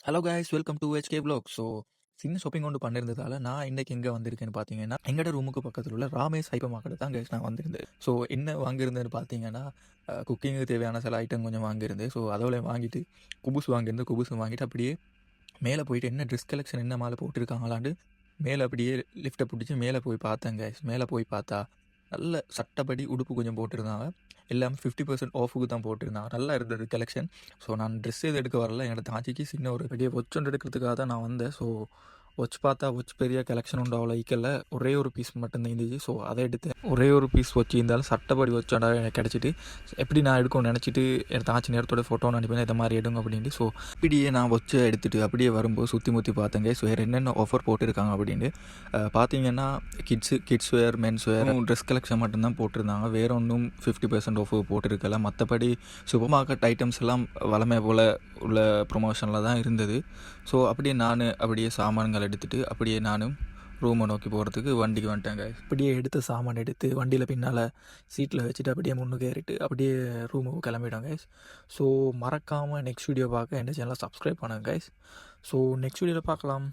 Hello guys, welcome to HK Vlog. So சின்ன shopping ஒன்று பண்ணியிருந்ததால நான் இன்றைக்கி எங்கே வந்திருக்கேன்னு பார்த்தீங்கன்னா, எங்களோட ரூமுக்கு பக்கத்தில் உள்ள ராமேஷ் ஹைப்பர் மார்க்கெட் தான் கைஸ் நான் வந்திருந்தேன். ஸோ என்ன வாங்கியிருந்தேன்னு பார்த்தீங்கன்னா, குக்கிங்கு தேவையான சில ஐட்டம் கொஞ்சம் வாங்கியிருந்தேன். ஸோ அதோட வாங்கிட்டு குபுஸ் வாங்கியிருந்து குபுஸ் வாங்கிட்டு அப்படியே மேலே போயிட்டு என்ன ட்ரெஸ் கலெக்ஷன் என்ன மேலே போட்டிருக்காங்களான்னு மேலே அப்படியே லிஃப்ட்டை பிடிச்சி மேலே போய் பார்த்தேன் கைஸ். மேலே போய் பார்த்தா நல்ல சட்டப்படி உடுப்பு கொஞ்சம் போட்டிருந்தாங்க. எல்லாமே 50% ஆஃபுக்கு தான் போட்டிருந்தாங்க. நல்லா இருந்தது கலெக்ஷன். ஸோ நான் ட்ரெஸ் எதுவும் எடுக்க வரல. என்னோட தாச்சிக்கு சின்ன ஒரு பெரிய வாட்ச் ஒன்று எடுக்கிறதுக்காக தான் நான் வந்தேன். ஸோ வாட்ச் பார்த்தா வாட்ச் பெரிய கலெக்ஷன் உண்டு அவ்வளோ ஈக்கல்ல. ஒரே ஒரு பீஸ் மட்டும்தான் இருந்துச்சு. ஸோ அதை எடுத்தேன். ஒரே ஒரு பீஸ் வச்சு இருந்தாலும் சட்டப்படி வச்சோட எனக்கு கிடச்சிட்டு எப்படி நான் எடுக்கணும்னு நினச்சிட்டு என் தாச்சி நேரத்தோட ஃபோட்டோன்னு அனுப்பினேன் இதை மாதிரி எடுங்க அப்படின்ட்டு. ஸோ இப்படியே நான் வச்சு எடுத்துகிட்டு அப்படியே வரும்போது சுற்றி முற்றி பார்த்தேங்க. ஸோ வேறு என்னென்ன ஆஃபர் போட்டிருக்காங்க அப்படின்ட்டு பார்த்தீங்கன்னா kids wear, men's wear, dress collection மட்டும்தான் போட்டிருந்தாங்க. வேறு ஒன்றும் 50% ஆஃப் போட்டிருக்கல. மற்றபடி சூப்பர் மார்க்கெட் ஐட்டம்ஸ் எல்லாம் வளமை போல் உள்ள ப்ரொமோஷனில் தான் இருந்தது. ஸோ அப்படியே சாமான்கள் எடுத்துகிட்டு அப்படியே நானும் ரூமை நோக்கி போகிறதுக்கு வண்டிக்கு வந்துட்டேங்க. அப்படியே எடுத்து சாமான் எடுத்து வண்டியில் பின்னால் சீட்டில் வச்சுட்டு அப்படியே முன்னுக்கு ஏறிட்டு அப்படியே ரூமுக்கு கிளம்பிட்டோம் கைஸ். ஸோ மறக்காமல் நெக்ஸ்ட் வீடியோ பார்க்க என்ன சேனலை சப்ஸ்கிரைப் பண்ணுங்க கைஸ். ஸோ நெக்ஸ்ட் வீடியோவில் பார்க்கலாம்.